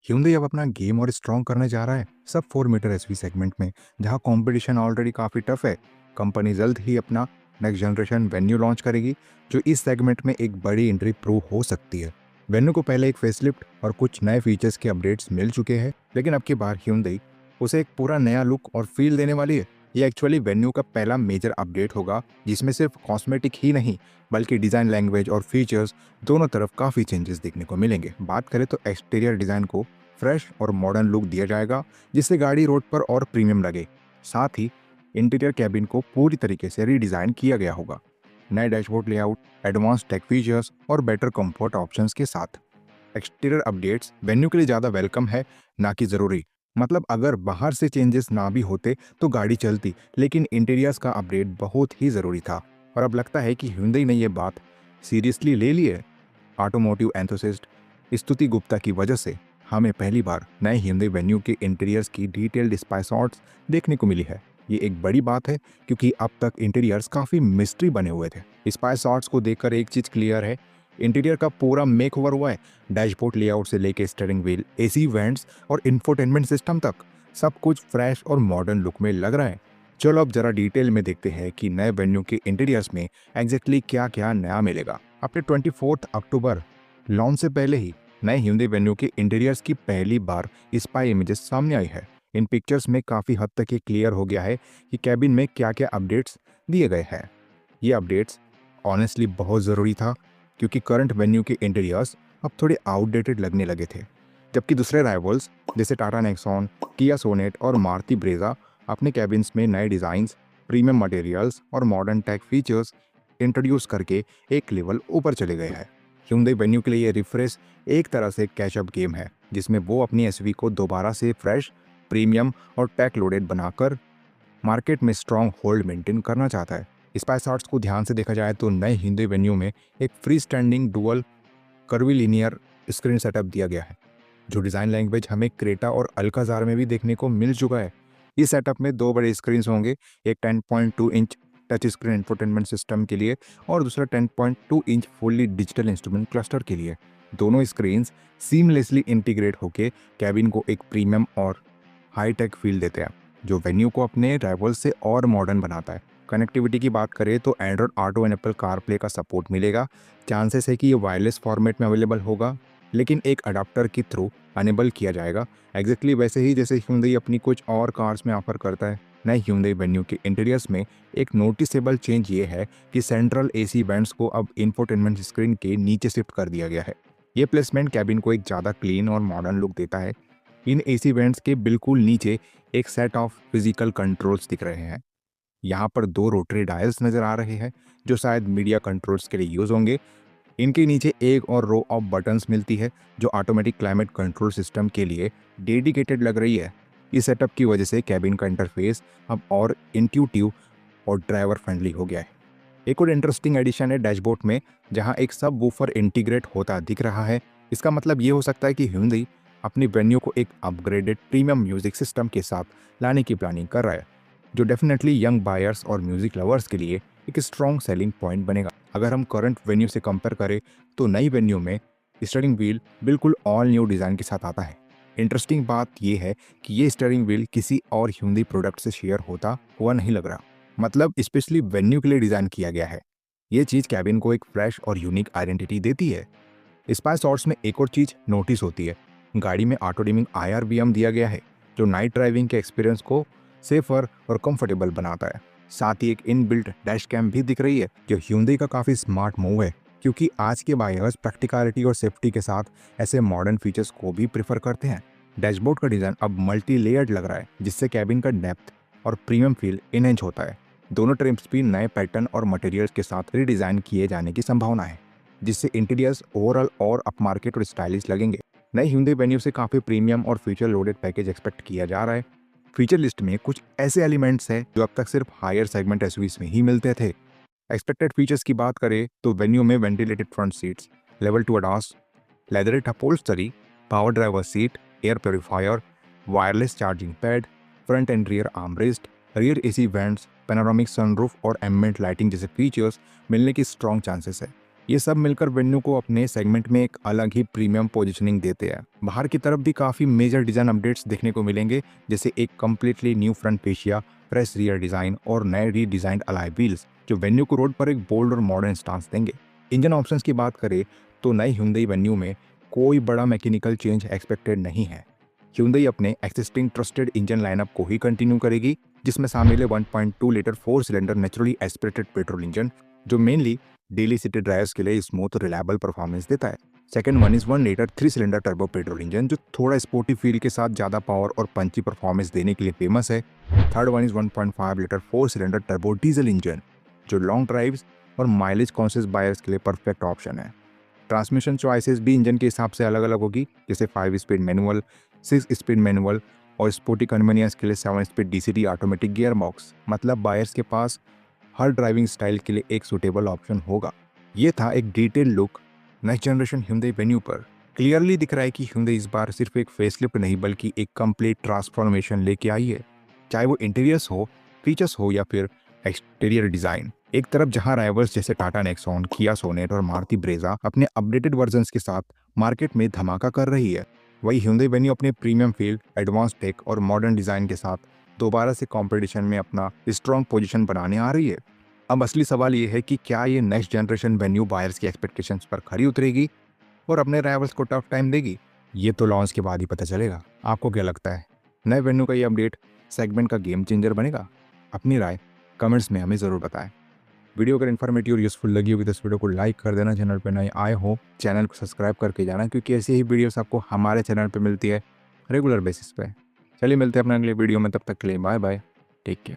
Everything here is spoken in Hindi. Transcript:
Hyundai अब अपना गेम और स्ट्रॉन्ग करने जा रहा है सब 4 मीटर एसवी सेगमेंट में, जहां कंपटीशन ऑलरेडी काफ़ी टफ है। कंपनी जल्द ही अपना नेक्स्ट जनरेशन वेन्यू लॉन्च करेगी, जो इस सेगमेंट में एक बड़ी एंट्री प्रूव हो सकती है। वेन्यू को पहले एक फेसलिफ्ट और कुछ नए फीचर्स के अपडेट्स मिल चुके हैं, लेकिन अब की बार Hyundai उसे एक पूरा नया लुक और फील देने वाली है। ये एक्चुअली वेन्यू का पहला मेजर अपडेट होगा, जिसमें सिर्फ कॉस्मेटिक ही नहीं बल्कि डिज़ाइन लैंग्वेज और फीचर्स दोनों तरफ काफ़ी चेंजेस देखने को मिलेंगे। बात करें तो एक्सटीरियर डिज़ाइन को फ्रेश और मॉडर्न लुक दिया जाएगा, जिससे गाड़ी रोड पर और प्रीमियम लगे। साथ ही इंटीरियर कैबिन को पूरी तरीके से रीडिज़ाइन किया गया होगा, नए dashboard layout, advance tech features और बेटर कंफर्ट ऑप्शंस के साथ। एक्सटीरियर अपडेट्स वेन्यू के लिए ज़्यादा वेलकम है, ना कि ज़रूरी। मतलब अगर बाहर से चेंजेस ना भी होते तो गाड़ी चलती, लेकिन इंटीरियर्स का अपडेट बहुत ही ज़रूरी था। और अब लगता है कि Hyundai ने ये बात सीरियसली ले ली है। ऑटोमोटिव एंथुसिस्ट स्तुति गुप्ता की वजह से हमें पहली बार नए Hyundai वेन्यू के इंटीरियर्स की डिटेल्ड स्पाई शॉट्स देखने को मिली है। ये एक बड़ी बात है, क्योंकि अब तक इंटीरियर्स काफ़ी मिस्ट्री बने हुए थे। स्पाई शॉट्स को देखकर एक चीज़ क्लियर है, इंटीरियर का पूरा मेक ओवर हुआ है। डैशबोर्ड लेआउट से लेके स्टीयरिंग व्हील, एसी वेंट्स और इंफोटेनमेंट सिस्टम तक सब कुछ फ्रेश और मॉडर्न लुक में लग रहा है। चलो अब जरा डिटेल में देखते हैं कि नए वेन्यू के इंटीरियर्स में एग्जैक्टली क्या क्या नया मिलेगा। अपने 24 अक्टूबर लॉन्च से पहले ही नए Hyundai वेन्यू के इंटीरियर्स की पहली बार स्पाई इमेजेस सामने आई है। इन पिक्चर्स में काफ़ी हद तक ये क्लियर हो गया है कि कैबिन में क्या क्या अपडेट्स दिए गए हैं। ये अपडेट्स ऑनेस्टली बहुत ज़रूरी था, क्योंकि करंट वेन्यू के इंटीरियर्स अब थोड़े आउटडेटेड लगने लगे थे, जबकि दूसरे राइवल्स जैसे टाटा नेक्सॉन, किया सोनेट और मारुति ब्रेजा अपने कैबिन्स में नए डिज़ाइंस, प्रीमियम मटेरियल्स और मॉडर्न टेक फीचर्स इंट्रोड्यूस करके एक लेवल ऊपर चले गए हैं। Hyundai वेन्यू के लिए ये रिफ्रेश एक तरह से कैचअप गेम है, जिसमें वो अपनी एसवी को दोबारा से फ्रेश, प्रीमियम और टेक लोडेड बनाकर मार्केट में स्ट्रॉन्ग होल्ड मेंटेन करना चाहता है। स्पाई शॉट्स को ध्यान से देखा जाए तो नए Hyundai वेन्यू में एक free standing dual curvilinear screen setup दिया गया है, जो डिज़ाइन लैंग्वेज हमें क्रेटा और अल्काजार में भी देखने को मिल चुका है। इस सेटअप में दो बड़े स्क्रीन होंगे, एक 10.2 inch touch screen infotainment system के लिए और दूसरा 10.2 inch fully digital instrument cluster के लिए। दोनों स्क्रीन्स सीमलेसली इंटीग्रेट होकर कैबिन को एक प्रीमियम और हाई टेक फील देते हैं, जो वेन्यू को अपने राइवल से और मॉडर्न बनाता है। कनेक्टिविटी की बात करें तो Android auto and Apple CarPlay का सपोर्ट मिलेगा। चांसेस है कि ये वायरलेस फॉर्मेट में अवेलेबल होगा, लेकिन एक अडाप्टर के थ्रू अनेबल किया जाएगा, एग्जैक्टली वैसे ही जैसे Hyundai अपनी कुछ और कार्स में ऑफर करता है। नए Hyundai वेन्यू के इंटीरियर्स में एक नोटिसेबल चेंज ये है कि सेंट्रल एसी वेंट्स को अब इंफोटेनमेंट स्क्रीन के नीचे शिफ्ट कर दिया गया है। ये प्लेसमेंट कैबिन को एक ज़्यादा क्लीन और मॉडर्न लुक देता है। इन एसी वेंट्स के बिल्कुल नीचे एक सेट ऑफ फिजिकल कंट्रोल्स दिख रहे हैं। यहाँ पर दो रोटरी डायल्स नज़र आ रहे हैं, जो शायद मीडिया कंट्रोल्स के लिए यूज़ होंगे। इनके नीचे एक और रो ऑफ बटन्स मिलती है, जो ऑटोमेटिक क्लाइमेट कंट्रोल सिस्टम के लिए डेडिकेटेड लग रही है। इस सेटअप की वजह से कैबिन का इंटरफेस अब और इंट्यूटिव और ड्राइवर फ्रेंडली हो गया है। एक और इंटरेस्टिंग एडिशन है डैशबोर्ड में, जहां एक सब वूफर इंटीग्रेट होता दिख रहा है। इसका मतलब ये हो सकता है कि Hyundai अपनी वेन्यू को एक अपग्रेडेड प्रीमियम म्यूजिक सिस्टम के साथ लाने की प्लानिंग कर रहा है, जो डेफिनेटली यंग बायर्स और म्यूजिक लवर्स के लिए एक स्ट्रॉन्ग सेलिंग पॉइंट बनेगा। अगर हम करंट वेन्यू से कंपेयर करें तो नई वेन्यू में स्टीयरिंग व्हील बिल्कुल ऑल न्यू डिज़ाइन के साथ आता है। इंटरेस्टिंग बात यह है कि ये स्टीयरिंग व्हील किसी और Hyundai प्रोडक्ट से शेयर होता हुआ नहीं लग रहा, मतलब स्पेशली वेन्यू के लिए डिज़ाइन किया गया है। ये चीज़ कैबिन को एक फ्रेश और यूनिक आइडेंटिटी देती है। स्पाई शॉट्स में एक और चीज़ नोटिस होती है, गाड़ी में ऑटो डिमिंग IRBM दिया गया है, जो नाइट ड्राइविंग के एक्सपीरियंस को सेफर और कंफर्टेबल बनाता है। साथ ही एक इनबिल्ट डैश कैम भी दिख रही है, जो Hyundai का काफ़ी स्मार्ट मूव है, क्योंकि आज के बायर्स प्रैक्टिकलिटी और सेफ्टी के साथ ऐसे मॉडर्न फीचर्स को भी प्रेफर करते हैं। डैशबोर्ड का डिज़ाइन अब मल्टी लेयर्ड लग रहा है, जिससे कैबिन का डेप्थ और प्रीमियम फील इनहेंस होता है। दोनों ट्रिम्स भी नए पैटर्न और मटेरियल्स के साथ रीडिज़ाइन किए जाने की संभावना है, जिससे इंटीरियर्स ओवरऑल और अपमार्केट और स्टाइलिश लगेंगे। नए Hyundai वेन्यू से काफ़ी प्रीमियम और फीचर लोडेड पैकेज एक्सपेक्ट किया जा रहा है। फीचर लिस्ट में कुछ ऐसे एलिमेंट्स हैं जो अब तक सिर्फ हायर सेगमेंट एसयूवीज में ही मिलते थे। एक्सपेक्टेड फीचर्स की बात करें तो वेन्यू में ventilated front seats, level 2 ADAS, leatherette upholstery, power driver seat, air purifier, wireless charging pad, front and rear armrest, rear AC vents, panoramic sunroof और एम्बिएंट लाइटिंग जैसे फीचर्स मिलने की स्ट्रॉन्ग चांसेस है। ये सब मिलकर वेन्यू को अपने सेगमेंट में एक अलग ही प्रीमियम पोजीशनिंग देते हैं। बाहर की तरफ भी काफ़ी मेजर डिज़ाइन अपडेट्स देखने को मिलेंगे, जैसे एक completely new front fascia, fresh rear design और नए रीडिजाइंड अलाई व्हील्स, जो वेन्यू को रोड पर एक बोल्ड और मॉडर्न स्टांस देंगे। इंजन ऑप्शंस की बात करें तो नई Hyundai वेन्यू में कोई बड़ा मैकेनिकल चेंज एक्सपेक्टेड नहीं है। Hyundai अपने एक्सिस्टिंग ट्रस्टेड इंजन लाइनअप को ही कंटिन्यू करेगी, जिसमें शामिल है 1.2 litre 4 cylinder naturally aspirated petrol engine, जो मेनली डेली सिटी ड्राइव्स के लिए स्मूथ रिलायबल परफॉर्मेंस देता है। Second one is 1 litre 3 cylinder turbo petrol engine, जो थोड़ा स्पोर्टी फील के साथ ज़्यादा पावर और पंची परफॉर्मेंस देने के लिए फेमस है। Third one is 1.5 litre 4 cylinder turbo diesel engine, जो लॉन्ग ड्राइव्स और माइलेज कॉन्शियस बायर्स के लिए परफेक्ट ऑप्शन है। ट्रांसमिशन चॉइसेस भी इंजन के हिसाब से अलग अलग होगी, जैसे 5 स्पीड मैनुअल, 6 स्पीड मैनुअल और स्पोर्टी कन्वीनियंस के लिए 7 speed DCT automatic gear box. मतलब बायर्स के पास हर ड्राइविंग स्टाइल के लिए एक सूटेबल ऑप्शन होगा। ये था एक detail look next generation Hyundai venue पर। क्लियरली दिख रहा है कि Hyundai इस बार सिर्फ एक फेसलिफ्ट नहीं बल्कि एक कंप्लीट ट्रांसफॉर्मेशन लेके आई है, चाहे वो इंटीरियर्स हो, फीचर्स हो या फिर एक्सटीरियर डिजाइन। एक तरफ जहां राइवल्स जैसे टाटा नेक्सॉन, किया सोनेट और मारुति ब्रेजा अपने अपडेटेड वर्जन्स के साथ मार्केट में धमाका कर रही है, वही Hyundai वेन्यू अपने प्रीमियम फील, एडवांस टेक और मॉडर्न डिजाइन के साथ दोबारा से कंपटीशन में अपना स्ट्रॉन्ग पोजीशन बनाने आ रही है। अब असली सवाल ये है कि क्या ये नेक्स्ट जनरेशन वेन्यू बायर्स की एक्सपेक्टेशंस पर खरी उतरेगी और अपने राइवल्स को टफ टाइम देगी? ये तो लॉन्च के बाद ही पता चलेगा। आपको क्या लगता है, नए वेन्यू का ये अपडेट सेगमेंट का गेम चेंजर बनेगा? अपनी राय कमेंट्स में हमें ज़रूर बताएं। वीडियो अगर इन्फॉर्मेटिव और यूजफुल लगी होगी तो इस वीडियो को लाइक कर देना। चैनल पर नए आए हो चैनल को सब्सक्राइब करके जाना, क्योंकि ऐसी ही वीडियोस आपको हमारे चैनल पर मिलती है रेगुलर बेसिस पे। चलिए मिलते हैं अपने अगले वीडियो में, तब तक के लिए बाय बाय, टेक केयर।